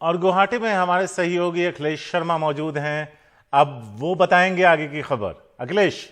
और गुवाहाटी में हमारे सहयोगी अखिलेश शर्मा मौजूद हैं। अब वो बताएंगे आगे की खबर। अखिलेश।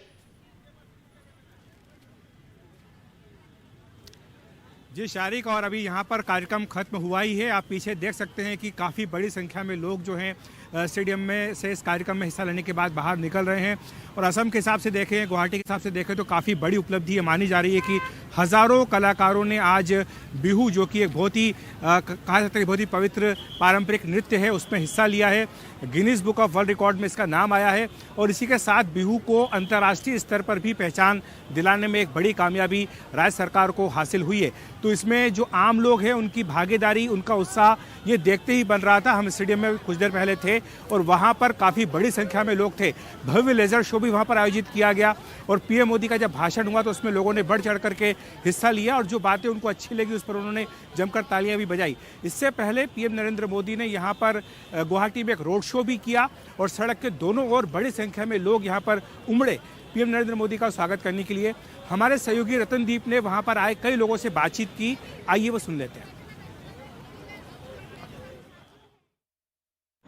जी शारिक, और अभी यहाँ पर कार्यक्रम खत्म हुआ ही है। आप पीछे देख सकते हैं कि काफ़ी बड़ी संख्या में लोग जो हैं स्टेडियम में से इस कार्यक्रम में हिस्सा लेने के बाद बाहर निकल रहे हैं। और असम के हिसाब से देखें, गुवाहाटी के हिसाब से देखें तो काफ़ी बड़ी उपलब्धि ये मानी जा रही है कि हज़ारों कलाकारों ने आज बिहू, जो कि एक बहुत ही कहा जाता है बहुत ही पवित्र पारंपरिक नृत्य है, उसमें हिस्सा लिया है। Guinness book of world record में इसका नाम आया है। और इसी के साथ बिहू को अंतर्राष्ट्रीय स्तर पर भी पहचान दिलाने में एक बड़ी कामयाबी राज्य सरकार को हासिल हुई है। तो इसमें जो आम लोग हैं उनकी भागीदारी, उनका उत्साह ये देखते ही बन रहा था। हम स्टेडियम में कुछ देर पहले थे और वहाँ पर काफ़ी बड़ी संख्या में लोग थे। भव्य लेजर शो भी वहाँ पर आयोजित किया गया और पीएम मोदी का जब भाषण हुआ तो उसमें लोगों ने बढ़ चढ़ करके हिस्सा लिया और जो बातें उनको अच्छी लगी उस पर उन्होंने जमकर तालियां भी बजाई। इससे पहले पीएम नरेंद्र मोदी ने यहाँ पर गुवाहाटी में एक रोड शो भी किया और सड़क के दोनों ओर बड़ी संख्या में लोग यहाँ पर उमड़े पीएम नरेंद्र मोदी का स्वागत करने के लिए। हमारे सहयोगी रतनदीप ने वहाँ पर आए कई लोगों से बातचीत की, आइए वो सुन लेते हैं।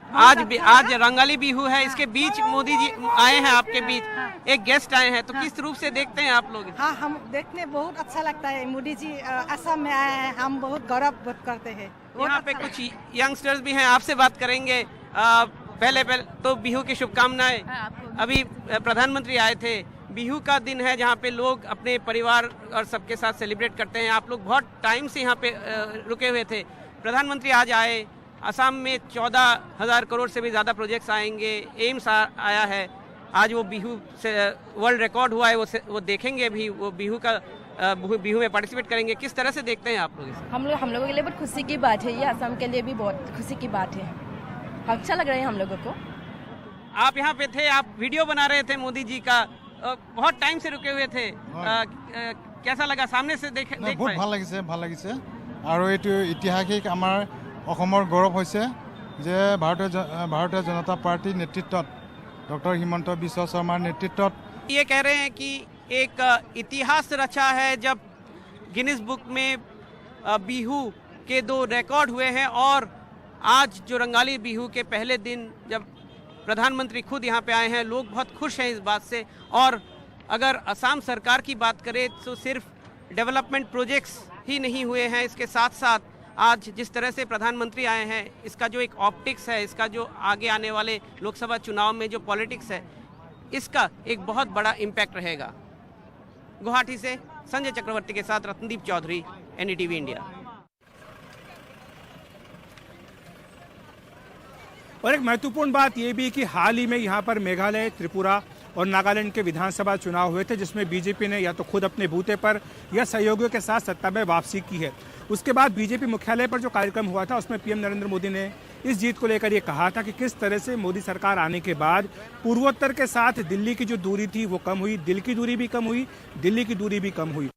आज रंगाली बिहू है, इसके बीच मोदी जी आए हैं आपके बीच, एक गेस्ट आए हैं, तो किस रूप से देखते हैं आप लोग? हाँ, हम देखने बहुत अच्छा लगता है। मोदी जी असम में आए हैं, हम बहुत गौरव बोध करते हैं। यहाँ पे कुछ यंगस्टर्स भी हैं, आपसे बात करेंगे। पहले तो बिहू की शुभकामनाएं। अभी प्रधानमंत्री आए थे, बिहू का दिन है जहाँ पे लोग अपने परिवार और सबके साथ सेलिब्रेट करते हैं। आप लोग बहुत टाइम से यहाँ पे रुके हुए थे, प्रधानमंत्री आज आए। असम में 14,000 करोड़ से भी ज़्यादा प्रोजेक्ट्स आएंगे, एम्स आया है। आज वो बिहू से वर्ल्ड रिकॉर्ड हुआ है, वो देखेंगे भी, वो बिहू में पार्टिसिपेट करेंगे। किस तरह से देखते हैं आप लोग इसे? हम लोगों के लिए बहुत खुशी की बात है, ये असम के लिए भी बहुत खुशी की बात है। अच्छा लग रहा है हम लोगों को। आप यहाँ पे थे, आप वीडियो बना रहे थे मोदी जी का, बहुत टाइम से रुके हुए थे, कैसा लगा सामने से देख पाए? बहुत ভাল লাগিছে আৰু এইটো ঐতিহাসিক আমাৰ অসমৰ গৌৰৱ হৈছে যে ভাৰতীয় জনতা পাৰ্টিৰ নেতৃত্বত ডক্টৰ হিমন্ত বিশ্ব শर्माৰ नेतृत्व। ये कह रहे हैं कि एक इतिहास रचा है जब गिनीज बुक में बिहू के 2 रिकॉर्ड हुए हैं। और आज जो रंगाली बिहू के पहले दिन जब प्रधानमंत्री खुद यहाँ पे आए हैं, लोग बहुत खुश हैं इस बात से। और अगर असम सरकार की बात करें तो सिर्फ डेवलपमेंट प्रोजेक्ट्स ही नहीं हुए हैं, इसके साथ साथ आज जिस तरह से प्रधानमंत्री आए हैं, इसका जो एक ऑप्टिक्स है, इसका जो आगे आने वाले लोकसभा चुनाव में जो पॉलिटिक्स है, इसका एक बहुत बड़ा इम्पैक्ट रहेगा। गुवाहाटी से संजय चक्रवर्ती के साथ रतनदीप चौधरी, एनडीटीवी इंडिया। और एक महत्वपूर्ण बात यह भी कि हाल ही में यहाँ पर मेघालय, त्रिपुरा और नागालैंड के विधानसभा चुनाव हुए थे, जिसमें बीजेपी ने या तो खुद अपने बूते पर या सहयोगियों के साथ सत्ता में वापसी की है। उसके बाद बीजेपी मुख्यालय पर जो कार्यक्रम हुआ था उसमें पीएम नरेंद्र मोदी ने इस जीत को लेकर ये कहा था कि किस तरह से मोदी सरकार आने के बाद पूर्वोत्तर के साथ दिल्ली की जो दूरी थी वो कम हुई, दिल की दूरी भी कम हुई, दिल्ली की दूरी भी कम हुई।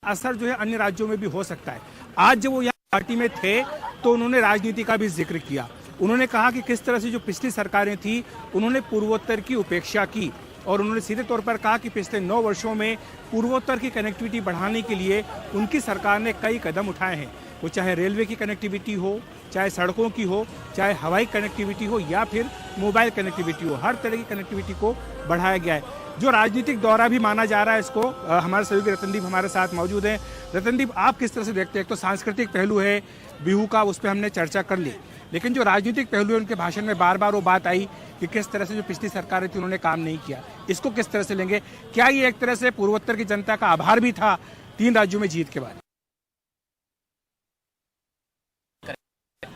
असर जो है अन्य राज्यों में भी हो सकता है। आज जब वो यहाँ पार्टी में थे तो उन्होंने राजनीति का भी जिक्र किया। उन्होंने कहा कि किस तरह से जो पिछली सरकारें थी उन्होंने पूर्वोत्तर की उपेक्षा की और उन्होंने सीधे तौर पर कहा कि पिछले 9 वर्षों में पूर्वोत्तर की कनेक्टिविटी बढ़ाने के लिए उनकी सरकार ने कई कदम उठाए हैं। वो चाहे रेलवे की कनेक्टिविटी हो, चाहे सड़कों की हो, चाहे हवाई कनेक्टिविटी हो या फिर मोबाइल कनेक्टिविटी हो, हर तरह की कनेक्टिविटी को बढ़ाया गया है। जो राजनीतिक दौरा भी माना जा रहा है इसको, हमारे सहयोगी रतनदीप हमारे साथ मौजूद हैं। रतनदीप, आप किस तरह से देखते हैं? एक तो सांस्कृतिक पहलू है बिहू का, उस पर हमने चर्चा कर ली, लेकिन जो राजनीतिक पहलू है उनके भाषण में बार बार वो बात आई कि किस तरह से जो पिछली सरकारें थी उन्होंने काम नहीं किया। इसको किस तरह से लेंगे? क्या ये एक तरह से पूर्वोत्तर की जनता का आभार भी था 3 राज्यों में जीत के बाद?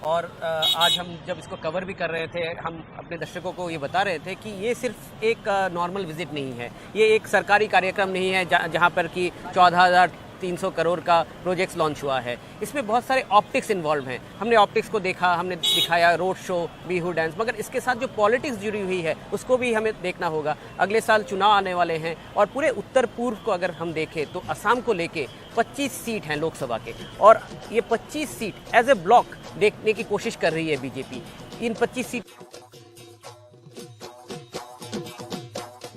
और आज हम जब इसको कवर भी कर रहे थे, हम अपने दर्शकों को ये बता रहे थे कि ये सिर्फ एक नॉर्मल विजिट नहीं है, ये एक सरकारी कार्यक्रम नहीं है जहाँ पर कि 14,300 करोड़ का प्रोजेक्ट्स लॉन्च हुआ है। इसमें बहुत सारे ऑप्टिक्स इन्वॉल्व हैं। हमने ऑप्टिक्स को देखा, हमने दिखाया रोड शो, बिहू डांस, मगर इसके साथ जो पॉलिटिक्स जुड़ी हुई है उसको भी हमें देखना होगा। अगले साल चुनाव आने वाले हैं और पूरे उत्तर पूर्व को अगर हम देखें तो असम को लेके 25 सीट हैं लोकसभा के, और ये 25 सीट एज ए ब्लॉक देखने की कोशिश कर रही है बीजेपी। इन 25 सीट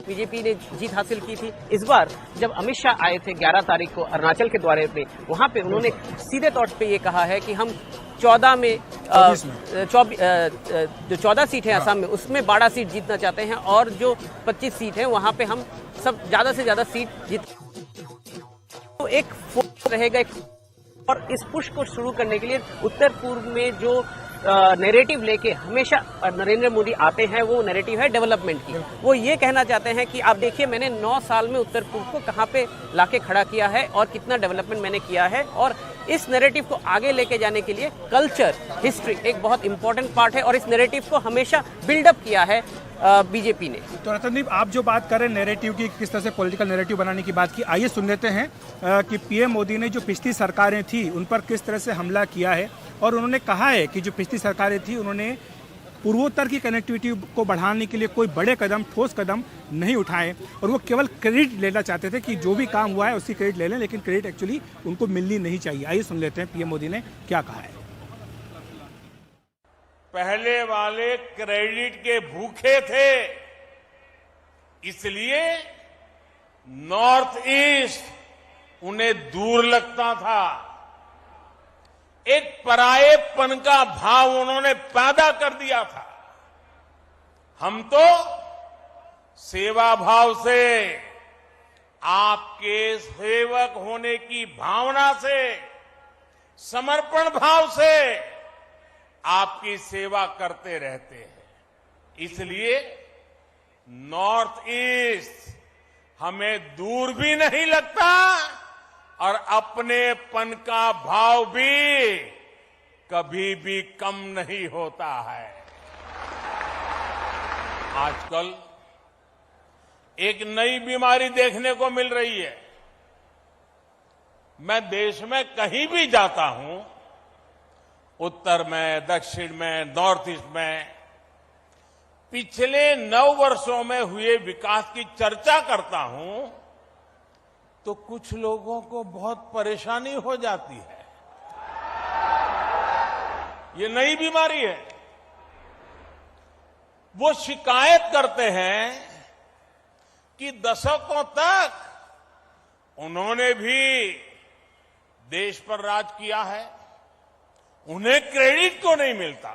बीजेपी ने जीत हासिल की थी। इस बार जब अमित शाह आए थे 11 तारीख को अरुणाचल के दौरे पे, वहां पे उन्होंने सीधे तौर पे ये कहा है कि हम 14 में जो 14 सीट है असम में, उसमें 12 सीट जीतना चाहते हैं और जो 25 सीट है वहाँ पे हम सब ज़्यादा से ज़्यादा सीट जीत, तो एक फोकस रहेगा। और इस पुश को शुरू करने के लिए उत्तर पूर्व में जो नैरेटिव लेके हमेशा नरेंद्र मोदी आते हैं, वो नैरेटिव है डेवलपमेंट की। वो ये कहना चाहते हैं कि आप देखिए मैंने 9 साल में उत्तर पूर्व को कहाँ पे लाके खड़ा किया है और कितना डेवलपमेंट मैंने किया है। और इस नैरेटिव को आगे लेके जाने के लिए कल्चर, हिस्ट्री एक बहुत इंपॉर्टेंट पार्ट है और इस नैरेटिव को हमेशा बिल्डअप किया है बीजेपी ने। तो रतनदीप, आप जो बात कर रहे हैं नैरेटिव की, किस तरह से पॉलिटिकल नैरेटिव बनाने की बात की, आइए सुन लेते हैं कि पीएम मोदी ने जो पिछली सरकारें थी उन पर किस तरह से हमला किया है। और उन्होंने कहा है कि जो पिछली सरकारें थी उन्होंने पूर्वोत्तर की कनेक्टिविटी को बढ़ाने के लिए कोई बड़े कदम, ठोस कदम नहीं उठाए और वो केवल क्रेडिट लेना चाहते थे कि जो भी काम हुआ है उसकी क्रेडिट ले लें, लेकिन क्रेडिट एक्चुअली उनको मिलनी नहीं चाहिए। आइए सुन लेते हैं पीएम मोदी ने क्या कहा है। पहले वाले क्रेडिट के भूखे थे, इसलिए नॉर्थ ईस्ट उन्हें दूर लगता था। एक परायेपन का भाव उन्होंने पैदा कर दिया था। हम तो सेवा भाव से, आपके सेवक होने की भावना से, समर्पण भाव से आपकी सेवा करते रहते हैं। इसलिए नॉर्थ ईस्ट हमें दूर भी नहीं लगता और अपनेपन का भाव भी कभी भी कम नहीं होता है। आजकल एक नई बीमारी देखने को मिल रही है। मैं देश में कहीं भी जाता हूं, उत्तर में, दक्षिण में, नॉर्थ ईस्ट में, पिछले 9 वर्षों में हुए विकास की चर्चा करता हूं तो कुछ लोगों को बहुत परेशानी हो जाती है। ये नई बीमारी है। वो शिकायत करते हैं कि दशकों तक उन्होंने भी देश पर राज किया है, उन्हें क्रेडिट क्यों नहीं मिलता।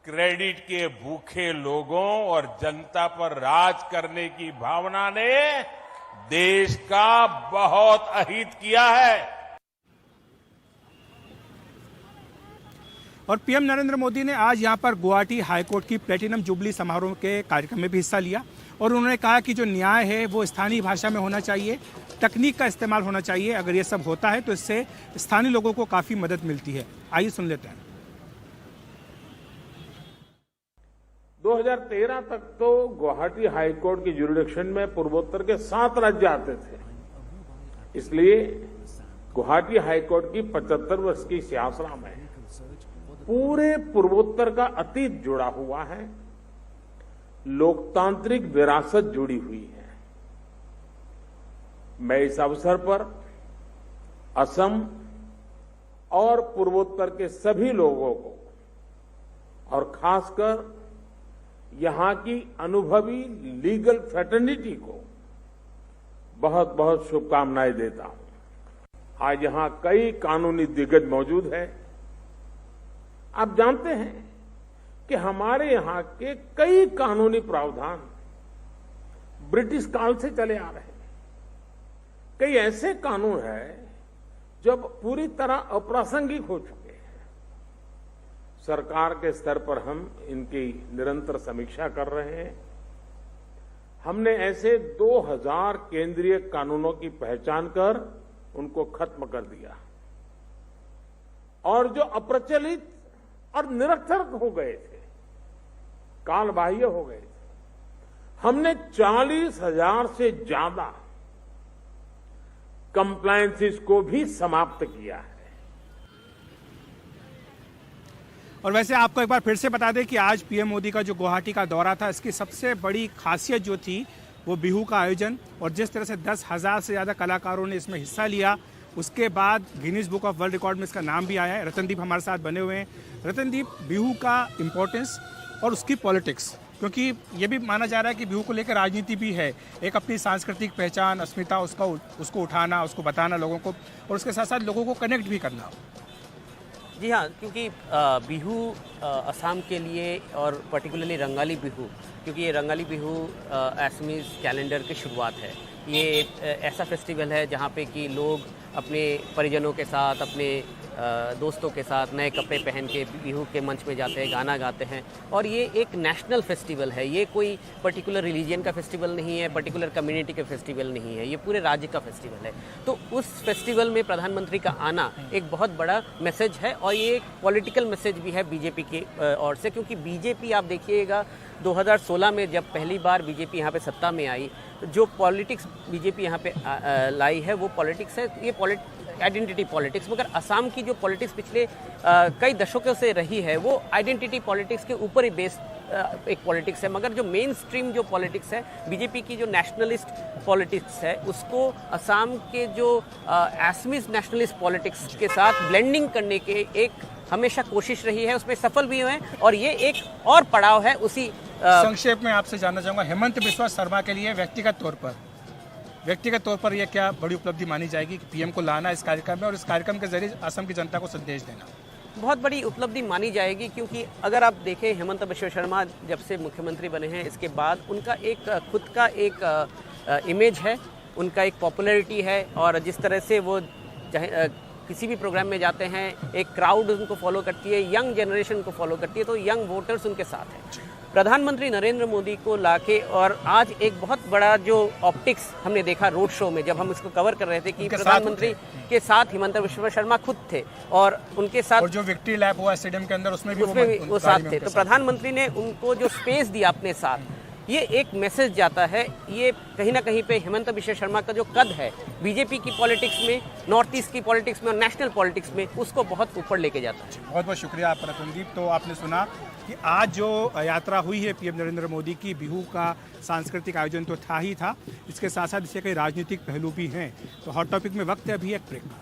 क्रेडिट के भूखे लोगों और जनता पर राज करने की भावना ने देश का बहुत अहित किया है। और पीएम नरेंद्र मोदी ने आज यहां पर गुवाहाटी हाईकोर्ट की प्लेटिनम जुबली समारोह के कार्यक्रम में भी हिस्सा लिया और उन्होंने कहा कि जो न्याय है वो स्थानीय भाषा में होना चाहिए, तकनीक का इस्तेमाल होना चाहिए। अगर ये सब होता है तो इससे स्थानीय लोगों को काफी मदद मिलती है। आइए सुन लेते हैं। 2013 तक तो गुवाहाटी हाईकोर्ट की ज्यूरिडिक्शन में पूर्वोत्तर के 7 राज्य आते थे। इसलिए गुवाहाटी हाईकोर्ट की 75 वर्ष की यात्रा में पूरे पूर्वोत्तर का अतीत जुड़ा हुआ है, लोकतांत्रिक विरासत जुड़ी हुई है। मैं इस अवसर पर असम और पूर्वोत्तर के सभी लोगों को और खासकर यहां की अनुभवी लीगल फ्रेटर्निटी को बहुत बहुत शुभकामनाएं देता हूं। आज यहां कई कानूनी दिग्गज मौजूद हैं। आप जानते हैं कि हमारे यहां के कई कानूनी प्रावधान ब्रिटिश काल से चले आ रहे हैं। कई ऐसे कानून हैं जो पूरी तरह अप्रासंगिक हो चुके हैं। सरकार के स्तर पर हम इनकी निरंतर समीक्षा कर रहे हैं। हमने ऐसे 2000 केंद्रीय कानूनों की पहचान कर उनको खत्म कर दिया और जो अप्रचलित और निरर्थक हो गए थे, काल बाह्य हो गए थे, हमने 40,000 से ज्यादा कंप्लायंसेस को भी समाप्त किया है। और वैसे आपको एक बार फिर से बता दें कि आज पीएम मोदी का जो गुवाहाटी का दौरा था, इसकी सबसे बड़ी खासियत जो थी वो बिहू का आयोजन, और जिस तरह से 10,000 से ज़्यादा कलाकारों ने इसमें हिस्सा लिया। उसके बाद Guinness book of world record में इसका नाम भी आया है। रतनदीप हमारे साथ बने हुए हैं। रतनदीप, बिहू का इम्पोर्टेंस और उसकी पॉलिटिक्स, क्योंकि ये भी माना जा रहा है कि बिहू को लेकर राजनीति भी है, एक अपनी सांस्कृतिक पहचान, अस्मिता, उसको उठाना, उसको बताना लोगों को, और उसके साथ साथ लोगों को कनेक्ट भी करना। जी हाँ, क्योंकि बिहू असम के लिए और पर्टिकुलरली रंगाली बिहू, क्योंकि ये रंगाली बिहू असमीज कैलेंडर की शुरुआत है। ये ऐसा फेस्टिवल है जहाँ पे कि लोग अपने परिजनों के साथ, अपने दोस्तों के साथ नए कपड़े पहन के बिहू के मंच में जाते हैं, गाना गाते हैं। और ये एक नेशनल फेस्टिवल है, ये कोई पर्टिकुलर रिलीजन का फेस्टिवल नहीं है, पर्टिकुलर कम्युनिटी का फेस्टिवल नहीं है, ये पूरे राज्य का फेस्टिवल है। तो उस फेस्टिवल में प्रधानमंत्री का आना एक बहुत बड़ा मैसेज है और ये एक पॉलिटिकल मैसेज भी है बीजेपी की ओर से, क्योंकि बीजेपी आप देखिएगा 2016 में जब पहली बार बीजेपी यहाँ पे सत्ता में आई, जो पॉलिटिक्स बीजेपी यहाँ पे लाई है वो पॉलिटिक्स है, ये आइडेंटिटी पॉलिटिक्स। मगर असम की जो पॉलिटिक्स पिछले कई दशकों से रही है वो आइडेंटिटी पॉलिटिक्स के ऊपर ही बेस्ड एक पॉलिटिक्स है। मगर जो मेन स्ट्रीम जो पॉलिटिक्स है बीजेपी की, जो नेशनलिस्ट पॉलिटिक्स है, उसको असम के जो असमीज नेशनलिस्ट पॉलिटिक्स के साथ ब्लेंडिंग करने के एक हमेशा कोशिश रही है, उसमें सफल भी हुए हैं। और ये एक और पड़ाव है उसी संक्षेप में आपसे जानना चाहूँगा, हेमंत बिस्वा शर्मा के लिए व्यक्तिगत तौर पर यह क्या बड़ी उपलब्धि मानी जाएगी कि पीएम को लाना इस कार्यक्रम में और इस कार्यक्रम के जरिए असम की जनता को संदेश देना? बहुत बड़ी उपलब्धि मानी जाएगी, क्योंकि अगर आप देखें हेमंत बिस्वा शर्मा जब से मुख्यमंत्री बने हैं इसके बाद उनका एक खुद का एक इमेज है, उनका एक पॉपुलैरिटी है। और जिस तरह से वो किसी भी प्रोग्राम में जाते हैं, एक क्राउड उनको फॉलो करती है, यंग जनरेशन को फॉलो करती है, तो यंग वोटर्स उनके साथ हैं। प्रधानमंत्री नरेंद्र मोदी को लाके और आज एक बहुत बड़ा जो ऑप्टिक्स हमने देखा रोड शो में, जब हम इसको कवर कर रहे थे कि प्रधानमंत्री के साथ हेमंत बिस्वा शर्मा खुद थे और उनके साथ और जो विक्ट्री लैप हुआ स्टेडियम के अंदर उसमें भी वो साथ थे। तो प्रधानमंत्री ने उनको जो स्पेस दिया अपने साथ, ये एक मैसेज जाता है। ये कहीं ना कहीं पे हेमंत बिस्वा शर्मा का जो कद है बीजेपी की पॉलिटिक्स में, नॉर्थ ईस्ट की पॉलिटिक्स में और नेशनल पॉलिटिक्स में, उसको बहुत ऊपर लेके जाता है। बहुत बहुत शुक्रिया आपका रतनदीप। तो आपने सुना कि आज जो यात्रा हुई है पीएम नरेंद्र मोदी की, बिहू का सांस्कृतिक आयोजन तो था ही था, इसके साथ साथ इसके कई राजनीतिक पहलू भी हैं। तो हॉट टॉपिक में वक्त है अभी एक ब्रेक का।